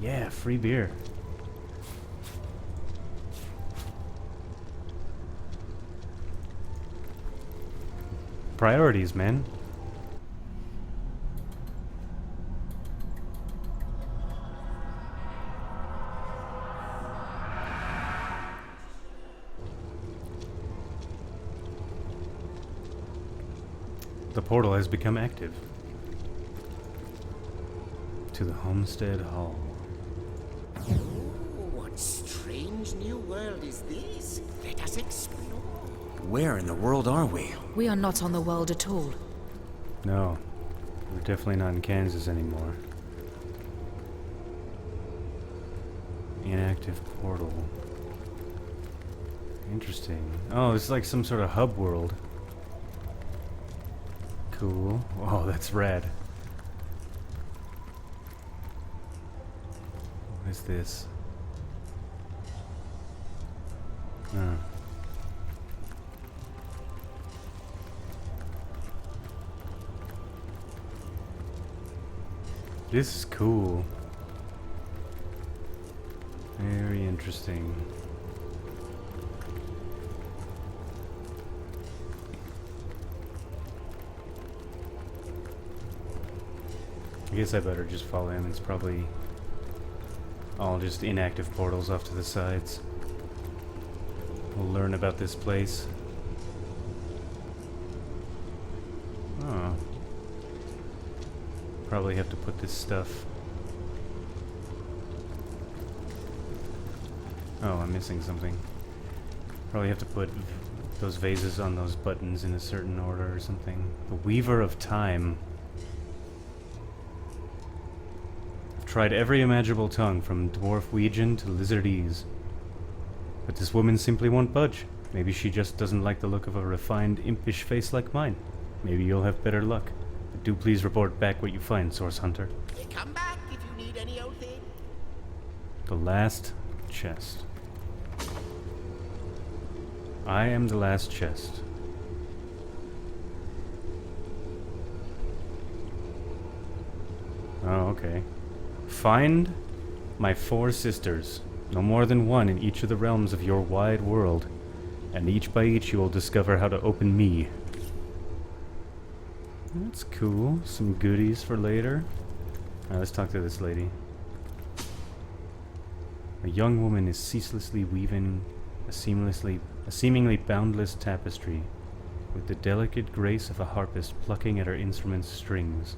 Yeah, free beer. Priorities, man. The portal has become active. To the Homestead Hall. Oh, what strange new world is this? Let us explore. Where in the world are we? We are not on the world at all. No, we're definitely not in Kansas anymore. Inactive portal. Interesting. Oh, it's like some sort of hub world. Cool. Oh, that's rad. What is this? This is cool. Very interesting. I guess I better just follow him. It's probably all just inactive portals off to the sides. We'll learn about this place. Oh. Probably have to put this stuff. Oh, I'm missing something. Probably have to put those vases on those buttons in a certain order or something. The Weaver of Time. I've tried every imaginable tongue, from Dwarf Weegian to Lizardese. But this woman simply won't budge. Maybe she just doesn't like the look of a refined, impish face like mine. Maybe you'll have better luck. But do please report back what you find, Source Hunter. Come back if you need any old thing. The last chest. I am the last chest. Oh, okay. Find my 4 sisters, no more than one in each of the realms of your wide world, and each by each you will discover how to open me. That's cool. Some goodies for later. Alright, let's talk to this lady. A young woman is ceaselessly weaving a seemingly boundless tapestry, with the delicate grace of a harpist plucking at her instrument's strings.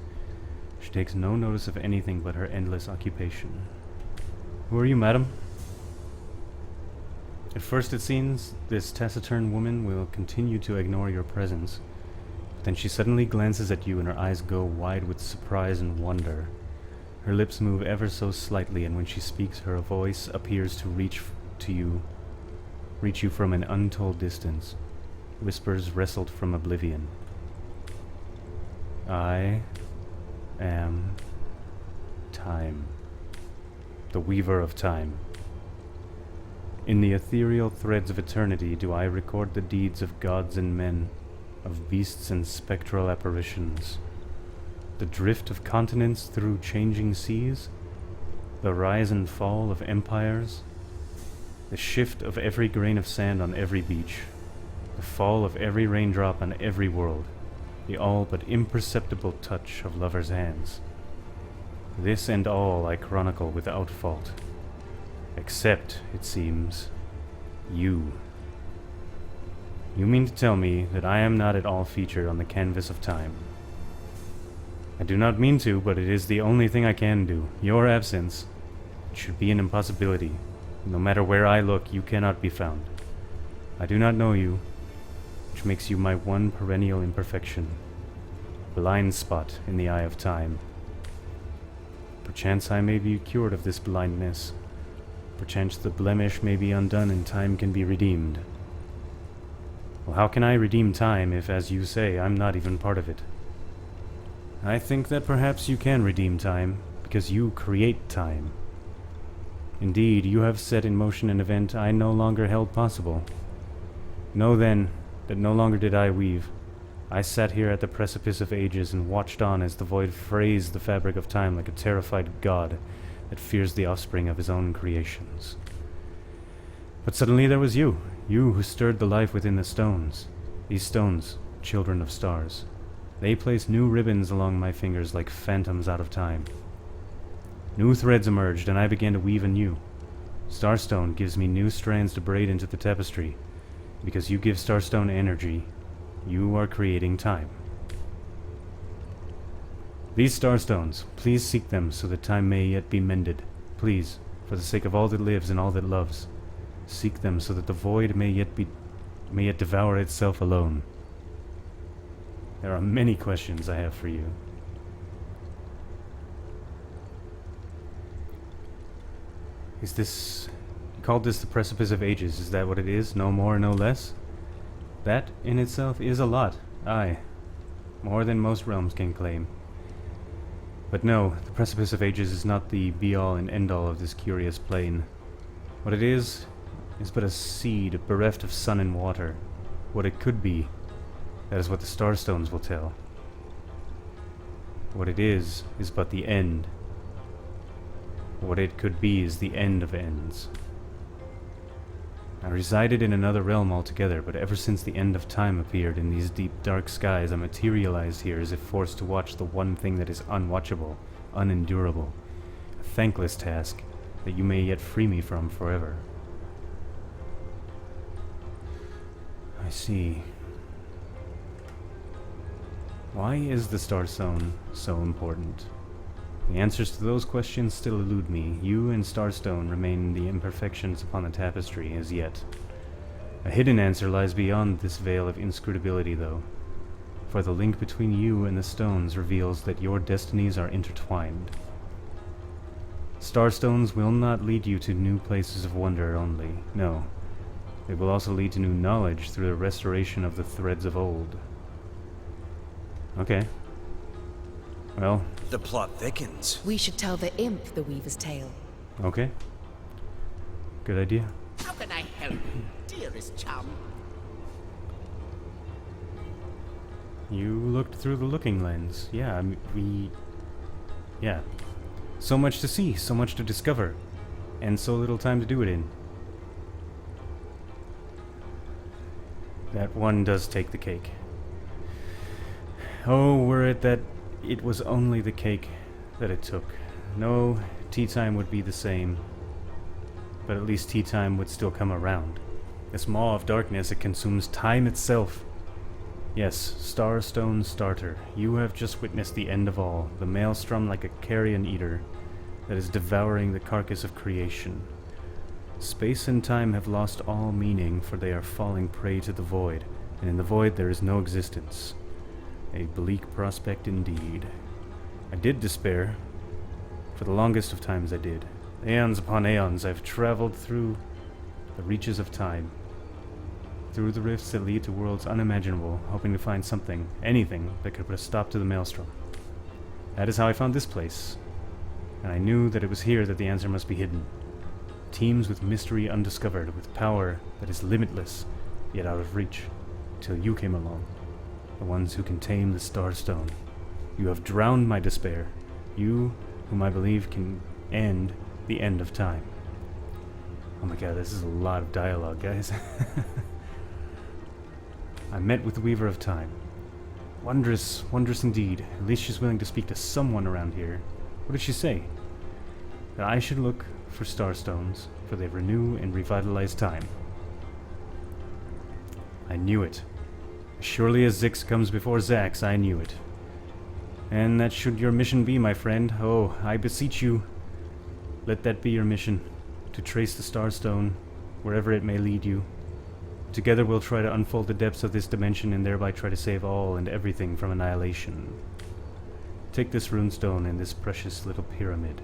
She takes no notice of anything but her endless occupation. Who are you, madam? At first it seems this taciturn woman will continue to ignore your presence. But then she suddenly glances at you and her eyes go wide with surprise and wonder. Her lips move ever so slightly, and when she speaks, her voice appears to reach you from an untold distance. Whispers wrestled from oblivion. I am Time, the Weaver of Time. In the ethereal threads of eternity do I record the deeds of gods and men, of beasts and spectral apparitions. The drift of continents through changing seas, the rise and fall of empires, the shift of every grain of sand on every beach, the fall of every raindrop on every world, the all but imperceptible touch of lovers' hands. This and all I chronicle without fault. Except, it seems, you. You mean to tell me that I am not at all featured on the canvas of time? I do not mean to, but it is the only thing I can do. Your absence should be an impossibility. No matter where I look, you cannot be found. I do not know you, which makes you my one perennial imperfection. Blind spot in the eye of time. Perchance I may be cured of this blindness. Perchance the blemish may be undone and time can be redeemed. Well, how can I redeem time if, as you say, I'm not even part of it? I think that perhaps you can redeem time, because you create time. Indeed, you have set in motion an event I no longer held possible. Know then, that no longer did I weave. I sat here at the precipice of ages and watched on as the void frays the fabric of time like a terrified god, that fears the offspring of his own creations. But suddenly there was you who stirred the life within the stones. These stones, children of stars. They placed new ribbons along my fingers like phantoms out of time. New threads emerged, and I began to weave anew. Starstone gives me new strands to braid into the tapestry. Because you give Starstone energy, you are creating time. These Starstones, please seek them so that time may yet be mended. Please, for the sake of all that lives and all that loves, seek them so that the void may yet devour itself alone. There are many questions I have for you. Is this... You called this the precipice of ages, is that what it is? No more, no less? That, in itself, is a lot. Aye. More than most realms can claim. But no, the precipice of ages is not the be-all and end-all of this curious plane. What it is but a seed bereft of sun and water. What it could be, that is what the Starstones will tell. What it is but the end. What it could be is the end of ends. I resided in another realm altogether, but ever since the end of time appeared in these deep dark skies, I materialized here as if forced to watch the one thing that is unwatchable, unendurable. A thankless task that you may yet free me from forever. I see. Why is the Starstone so important? The answers to those questions still elude me. You and Starstone remain the imperfections upon the tapestry as yet. A hidden answer lies beyond this veil of inscrutability, though. For the link between you and the stones reveals that your destinies are intertwined. Starstones will not lead you to new places of wonder only. No. They will also lead to new knowledge through the restoration of the threads of old. Okay. Well... The plot thickens. We should tell the imp the Weaver's tale. Okay. Good idea. How can I help you, dearest chum? You looked through the looking lens. Yeah, Yeah. So much to see, so much to discover, and so little time to do it in. That one does take the cake. Oh, were it that it was only the cake that it took. No, tea time would be the same. But at least tea time would still come around. This maw of darkness, it consumes time itself. Yes, Starstone Starter, you have just witnessed the end of all, the maelstrom like a carrion eater that is devouring the carcass of creation. Space and time have lost all meaning, for they are falling prey to the void, and in the void there is no existence. A bleak prospect indeed. I did despair. For the longest of times I did. Aeons upon aeons I've traveled through the reaches of time. Through the rifts that lead to worlds unimaginable, hoping to find something, anything, that could put a stop to the maelstrom. That is how I found this place. And I knew that it was here that the answer must be hidden. Teams with mystery undiscovered, with power that is limitless, yet out of reach, till you came along. The ones who can tame the Starstone. You have drowned my despair. You, whom I believe can end the end of time. Oh my god, this is a lot of dialogue, guys. I met with the Weaver of Time. Wondrous, wondrous indeed. At least she's willing to speak to someone around here. What did she say? That I should look for Starstones, for they renew and revitalize time. I knew it. Surely as Zix comes before Zax, I knew it. And that should your mission be, my friend. Oh, I beseech you, let that be your mission, to trace the Starstone, wherever it may lead you. Together we'll try to unfold the depths of this dimension and thereby try to save all and everything from annihilation. Take this runestone and this precious little pyramid.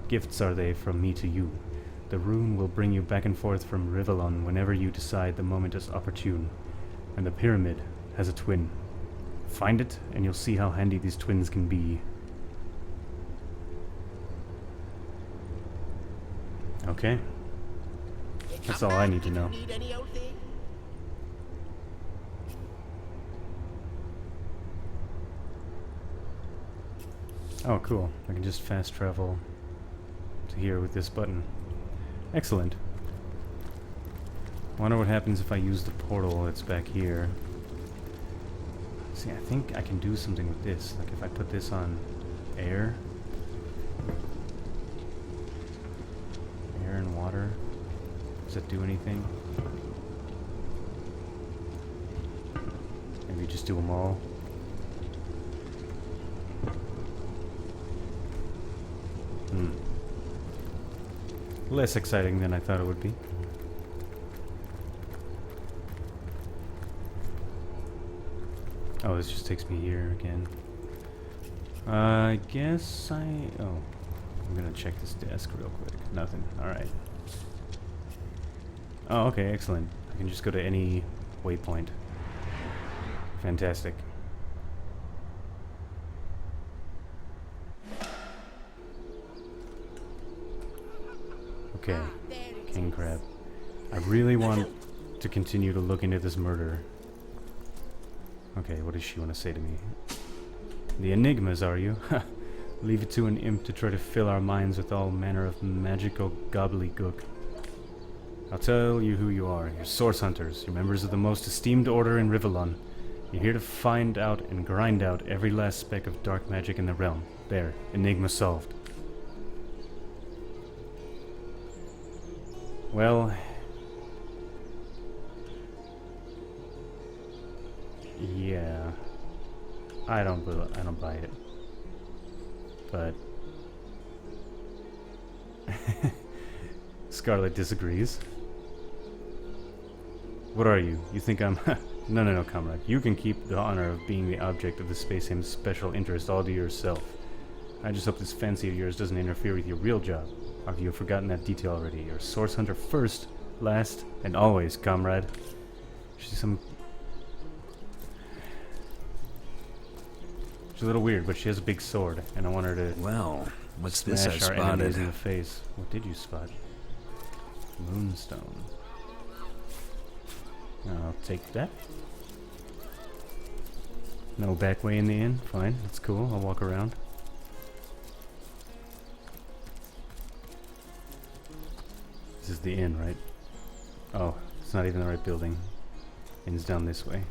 Gifts are they from me to you. The rune will bring you back and forth from Rivellon whenever you decide the moment is opportune. And the pyramid has a twin. Find it, and you'll see how handy these twins can be. Okay. That's all I need to know. Need any old thing? Oh, cool. I can just fast travel to here with this button. Excellent. Wonder what happens if I use the portal that's back here. See, I think I can do something with this. Like if I put this on air. Air and water. Does that do anything? Maybe just do them all. Less exciting than I thought it would be. Oh, this just takes me here again. I guess oh, I'm gonna check this desk real quick. Nothing. Alright. Oh, okay, excellent. I can just go to any waypoint. Fantastic. Okay, king crab. I really want to continue to look into this murder. Okay, what does she want to say to me? The enigmas, are you? Leave it to an imp to try to fill our minds with all manner of magical gobbledygook. I'll tell you who you are. You're source hunters. You're members of the most esteemed order in Rivellon. You're here to find out and grind out every last speck of dark magic in the realm. There, enigma solved. Well, yeah, I don't buy it, but Scarlet disagrees. What are you? You think I'm? No, comrade. You can keep the honor of being the object of the Space Hymn's special interest all to yourself. I just hope this fancy of yours doesn't interfere with your real job. Or have you forgotten that detail already? You're a source hunter first, last, and always, comrade. She's a little weird, but she has a big sword, and I want her to Well, what's this I smash our enemies spotted? in the face. What did you spot? Moonstone. I'll take that. No back way in the inn. Fine, that's cool. I'll walk around. This is the inn, right? Oh, it's not even the right building. Inn's down this way.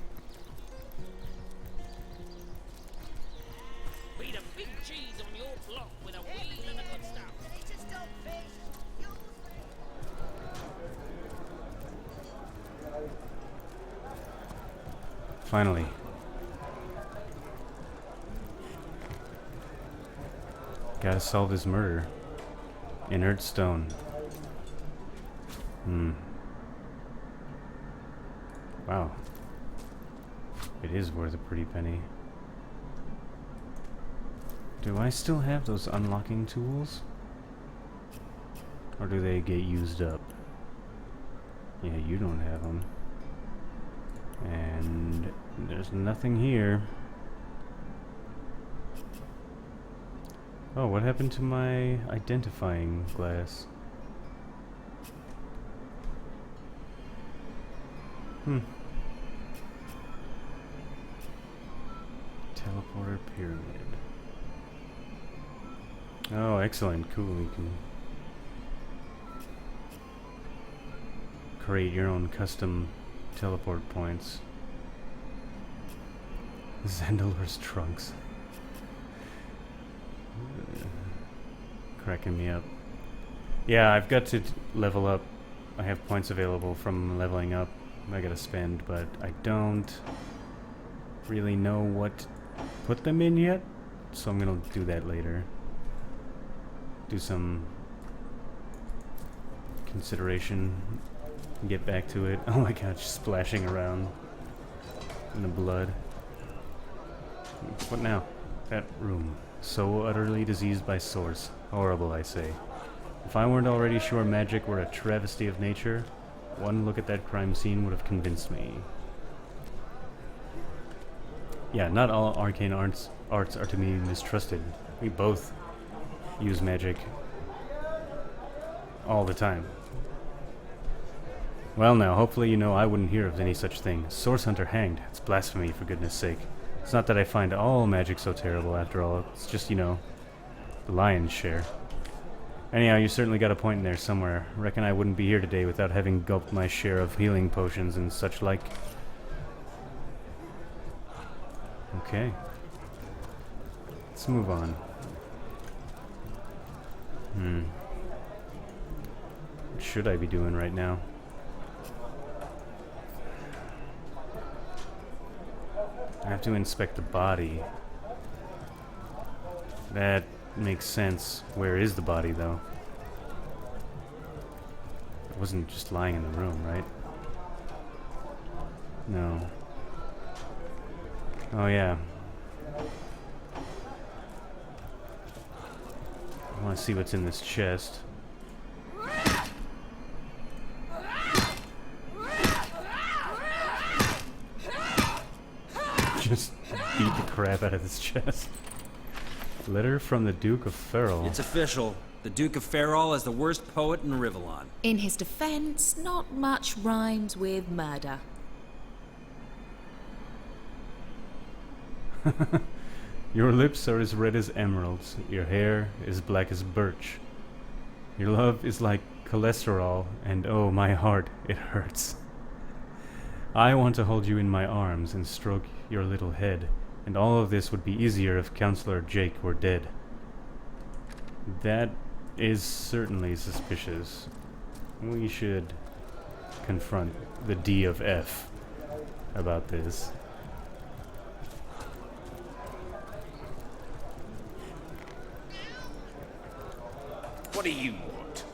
Beat a big cheese on your block with a wheel and the good stuff. Finally. Gotta solve this murder. Inert stone. Wow. It is worth a pretty penny. Do I still have those unlocking tools? Or do they get used up? Yeah, you don't have them. And there's nothing here. Oh, what happened to my identifying glass? Teleporter pyramid. Oh, excellent. Cool. You can create your own custom teleport points. Zandalor's trunks. Cracking me up. Yeah, I've got to level up. I have points available from leveling up. I gotta spend, but I don't really know what to put them in yet, so I'm gonna do that later. Do some consideration and get back to it. Oh my god, she's splashing around in the blood. What now? That room. So utterly diseased by source. Horrible, I say. If I weren't already sure magic were a travesty of nature, one look at that crime scene would have convinced me. Yeah, not all arcane arts are to be mistrusted. We both use magic all the time. Well now, hopefully you know I wouldn't hear of any such thing. Source hunter hanged. It's blasphemy, for goodness sake. It's not that I find all magic so terrible after all. It's just, you know, the lion's share. Anyhow, you certainly got a point in there somewhere. Reckon I wouldn't be here today without having gulped my share of healing potions and such like. Okay. Let's move on. What should I be doing right now? I have to inspect the body. That makes sense. Where is the body, though? It wasn't just lying in the room, right? No. Oh, yeah. I want to see what's in this chest. Just beat the crap out of this chest. Letter from the Duke of Ferrol. It's official. The Duke of Ferrol is the worst poet in Rivalon. In his defense, not much rhymes with murder. Your lips are as red as emeralds. Your hair is black as birch. Your love is like cholesterol, and oh, my heart, it hurts. I want to hold you in my arms and stroke your little head, and all of this would be easier if Counselor Jake were dead. That is certainly suspicious. We should confront the D of F about this. What do you want?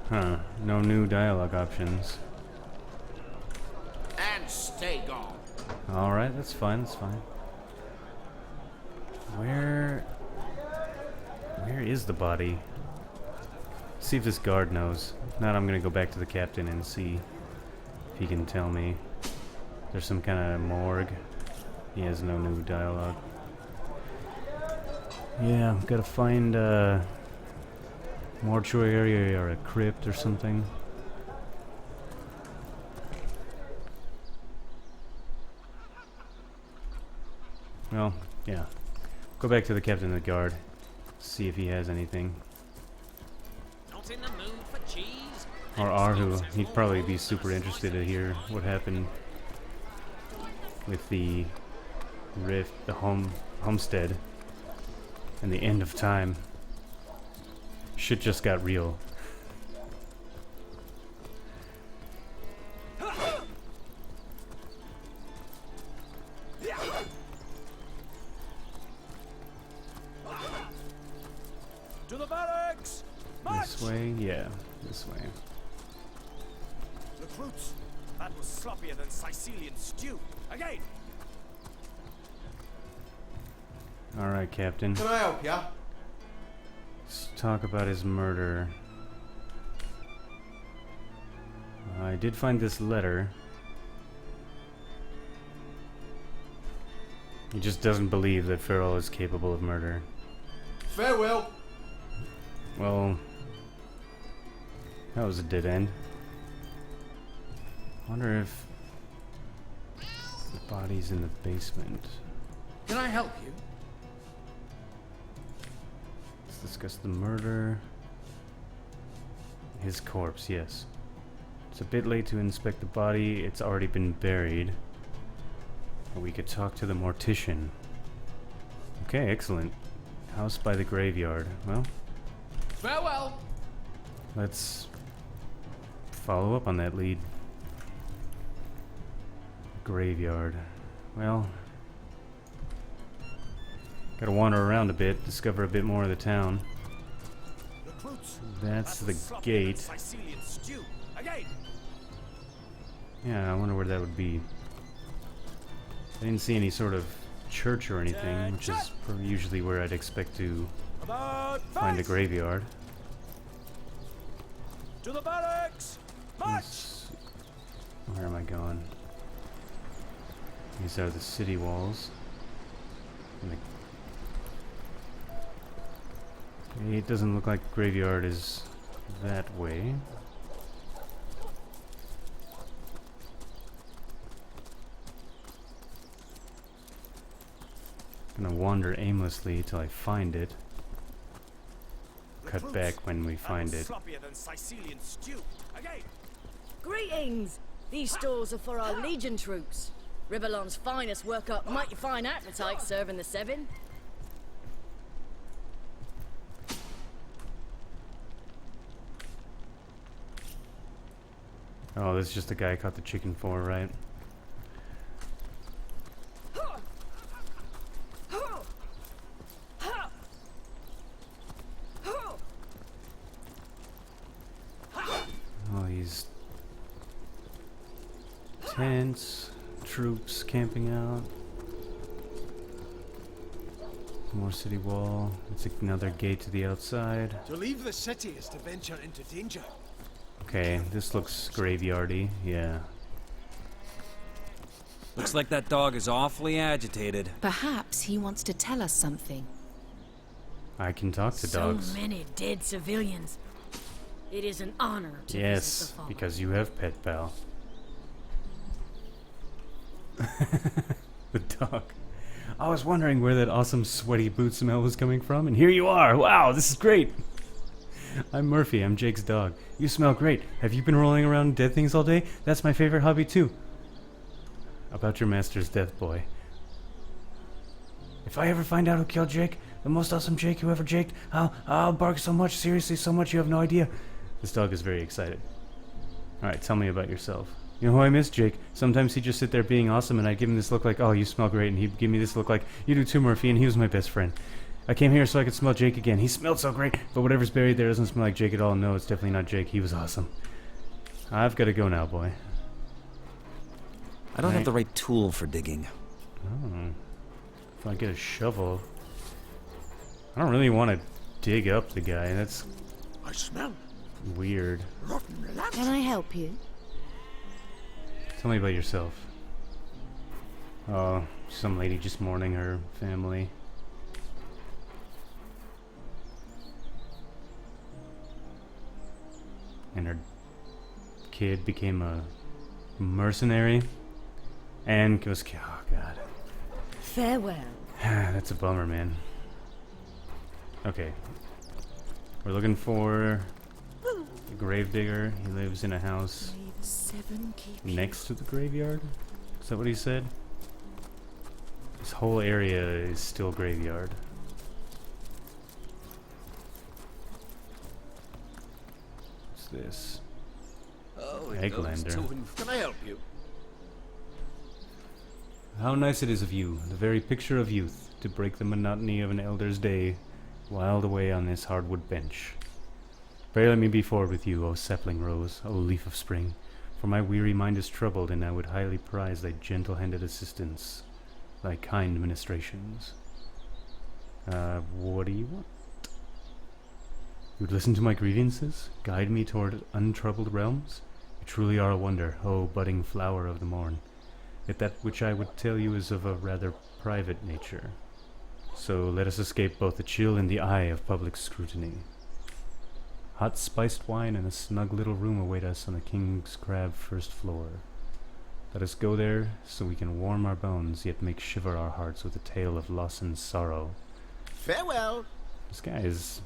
Huh, no new dialogue options. And stay gone. Alright, that's fine, that's fine. Where is the body? See if this guard knows. If not, I'm gonna go back to the captain and see if he can tell me. There's some kind of morgue. He has no new dialogue. Yeah, gotta find a mortuary or a crypt or something. Well, yeah. Go back to the captain of the guard. See if he has anything. Not in the mood for cheese. Or Arhu. He'd probably be super interested to hear what happened with the rift, the homestead, and the end of time. Shit just got real. To the barracks! This way? Yeah, this way. Recruits! That was sloppier than Sicilian stew. Again! Alright, Captain. Can I help ya? Let's talk about his murder. I did find this letter. He just doesn't believe that Ferrol is capable of murder. Farewell. Well, that was a dead end. Wonder if the body's in the basement. Can I help you? Let's discuss the murder. His corpse, yes. It's a bit late to inspect the body. It's already been buried. But we could talk to the mortician. Okay, excellent. House by the graveyard. Well, Farewell! let's follow up on that lead. Graveyard. Well, gotta wander around a bit, discover a bit more of the town. Recruits! That's That the was sloppier than gate. Sicilian stew. Again! Yeah, I wonder where that would be. I didn't see any sort of church or anything, which is usually where I'd expect to About find a face! graveyard. To the barracks! March! Let's- Where am I going? These are the city walls. And it doesn't look like the graveyard is that way. Gonna wander aimlessly till I find it. Cut Recruits, back when we find that was it. sloppier than Sicilian stew. Again. Greetings! These stores are for our Legion troops. Rivellon's finest work up mighty fine appetite serving the Seven. Oh, this is just the guy I caught the chicken for, right? All these tents, troops camping out. More city wall. It's another gate to the outside. To leave the city is to venture into danger. Okay, this looks graveyardy. Yeah. Looks like that dog is awfully agitated. Perhaps he wants to tell us something. I can talk to dogs. So many dead civilians. It is an honor to visit Yes, the fallen. because you have pet pal. The dog. I was wondering where that awesome sweaty boot smell was coming from, and here you are! Wow, this is great! I'm Murphy, I'm Jake's dog. You smell great. Have you been rolling around dead things all day? That's my favorite hobby too. About your master's death, boy. If I ever find out who killed Jake, the most awesome Jake who ever jaked, I'll bark so much, seriously so much you have no idea. This dog is very excited. Alright, tell me about yourself. You know who I miss? Jake. Sometimes he'd just sit there being awesome and I'd give him this look like, oh, you smell great, and he'd give me this look like, you do too, Murphy, and he was my best friend. I came here so I could smell Jake again. He smelled so great, but whatever's buried there doesn't smell like Jake at all. No, it's definitely not Jake. He was awesome. I've got to go now, boy. I don't have Right. the right tool for digging. Oh. If I get a shovel... I don't really want to dig up the guy. That's I smell weird. rotten lamb. Can I help you? Tell me about yourself. Oh, some lady just mourning her family. And her kid became a mercenary. And was... Oh, God. Farewell. That's a bummer, man. Okay. We're looking for a gravedigger. He lives in a house May the Seven keep you. next to the graveyard. Is that what he said? This whole area is still graveyard. What's this? Oh, Egglander. Can I help you? How nice it is of you, the very picture of youth, to break the monotony of an elder's day, whiled away on this hardwood bench. Pray let me be forward with you, O sapling rose, O leaf of spring, for my weary mind is troubled, and I would highly prize thy gentle-handed assistance, thy kind ministrations. What do you want? You would listen to my grievances, guide me toward untroubled realms? You truly are a wonder, O budding flower of the morn. Yet that which I would tell you is of a rather private nature. So let us escape both the chill and the eye of public scrutiny. Hot spiced wine and a snug little room await us on the King's Crab first floor. Let us go there so we can warm our bones, yet make shiver our hearts with a tale of loss and sorrow. Farewell. This guy is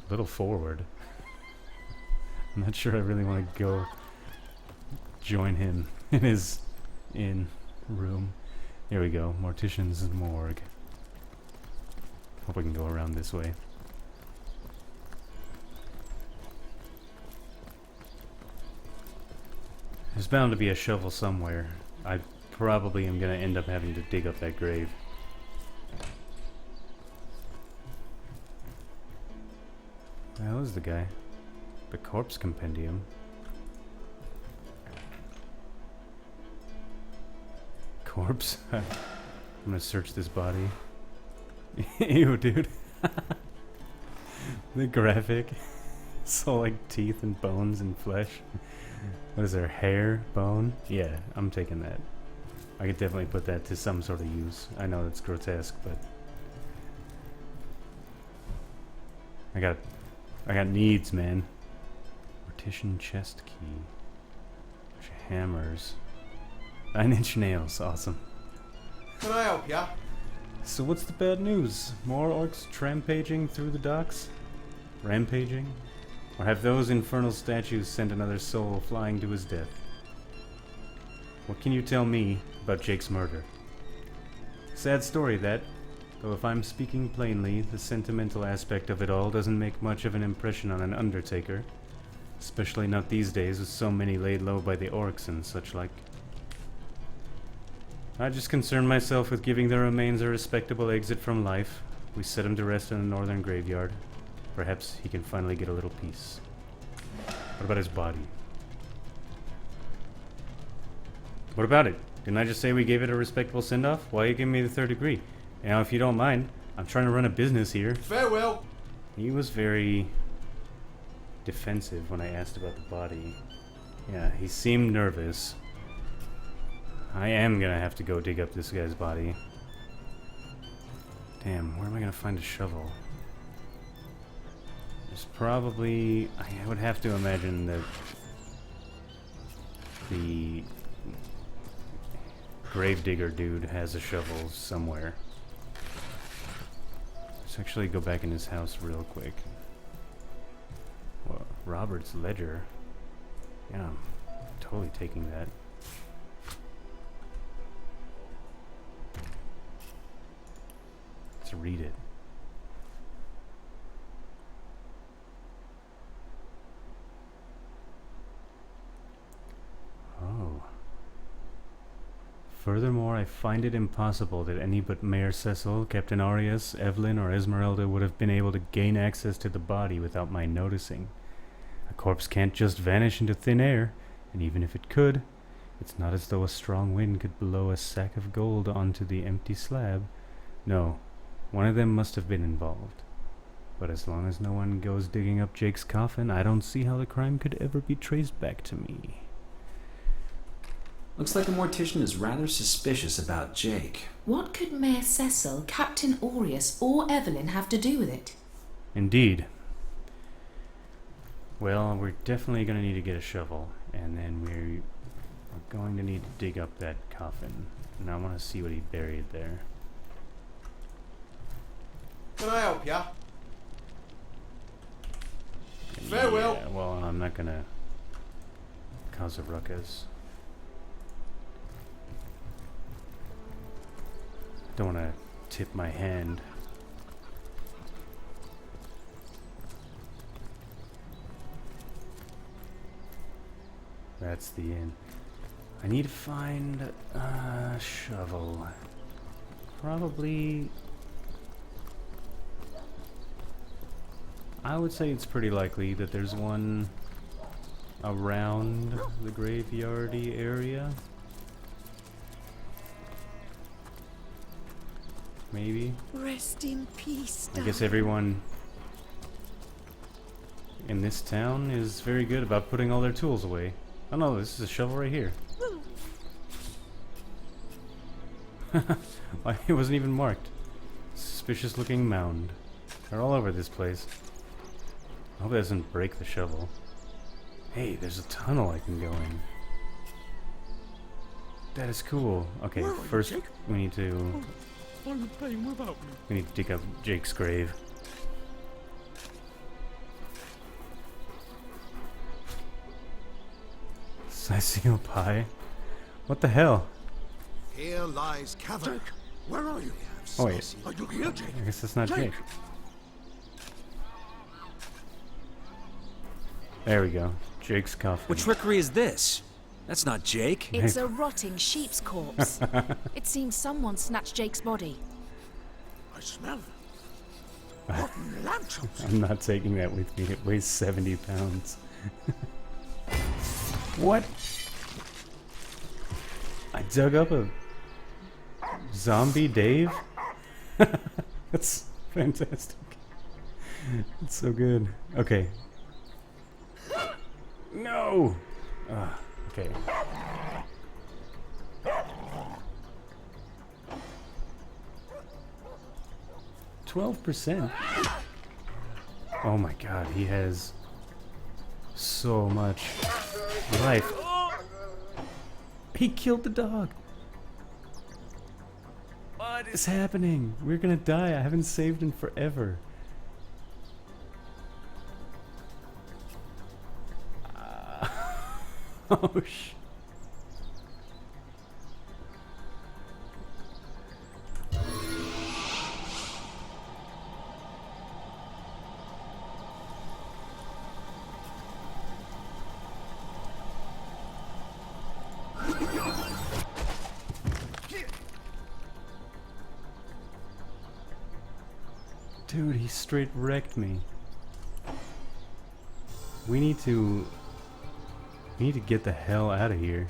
a little forward. I'm not sure I really want to go join him in his room. Here we go. Mortician's morgue. Hope I can go around this way. There's bound to be a shovel somewhere. I probably am going to end up having to dig up that grave. The hell is the guy? The corpse compendium. Corpse? I'm gonna search this body. Ew, dude. The graphic. It's all like teeth and bones and flesh. What is there? Hair? Bone? Yeah, I'm taking that. I could definitely put that to some sort of use. I know it's grotesque, but I got needs, man. Mortician chest key. Bunch of hammers. 9-inch nails, awesome. Can I help ya? So what's the bad news? More orcs trampaging through the docks? Rampaging? Or have those infernal statues sent another soul flying to his death? What can you tell me about Jake's murder? Sad story, that. Though if I'm speaking plainly, the sentimental aspect of it all doesn't make much of an impression on an undertaker. Especially not these days with so many laid low by the orcs and such like. I just concern myself with giving the remains a respectable exit from life. We set him to rest in the northern graveyard. Perhaps he can finally get a little peace. What about his body? What about it? Didn't I just say we gave it a respectable send-off? Why are you giving me the third degree? Now, if you don't mind, I'm trying to run a business here. Farewell. He was very defensive when I asked about the body. Yeah, he seemed nervous. I am gonna have to go dig up this guy's body. Damn, where am I gonna find a shovel? There's probably... I would have to imagine that the gravedigger dude has a shovel somewhere. Let's actually go back in his house real quick. Well, Robert's ledger. Yeah, I'm totally taking that. Let's read it. Oh. Furthermore, I find it impossible that any but Mayor Cecil, Captain Arias, Evelyn, or Esmeralda would have been able to gain access to the body without my noticing. A corpse can't just vanish into thin air, and even if it could, it's not as though a strong wind could blow a sack of gold onto the empty slab. No, one of them must have been involved. But as long as no one goes digging up Jake's coffin, I don't see how the crime could ever be traced back to me. Looks like the mortician is rather suspicious about Jake. What could Mayor Cecil, Captain Aureus, or Evelyn have to do with it? Indeed. Well, we're definitely going to need to get a shovel, and then we're going to need to dig up that coffin. And I want to see what he buried there. Can I help ya? Farewell. Yeah, well, I'm not going to cause a ruckus. Don't want to tip my hand. That's the end. I need to find a shovel. Probably... I would say it's pretty likely that there's one around the graveyardy area. Maybe. Rest in peace, I guess everyone in this town is very good about putting all their tools away. Oh no, this is a shovel right here. Why, it wasn't even marked. Suspicious looking mound. They're all over this place. I hope it doesn't break the shovel. Hey, there's a tunnel I can go in. That is cool. Okay, Where are you, first Jake? we need to... Are you playing without me? We need to dig up Jake's grave. Sicil pie? What the hell? Here lies cavern. Jake, where are you? Oh wait, Are you here, Jake? I guess that's not Jake. There we go. Jake's coffin. What trickery is this? That's not Jake. It's a rotting sheep's corpse. It seems someone snatched Jake's body. I smell rotten lamb chops. I'm not taking that with me. It weighs 70 pounds. What? I dug up a zombie Dave? That's fantastic. It's so good. Okay. No! Okay. %. Oh my god, he has so much life. He killed the dog. What is happening? We're gonna die. I haven't saved in forever. Oh sh. Dude, he straight wrecked me. We need to get the hell out of here.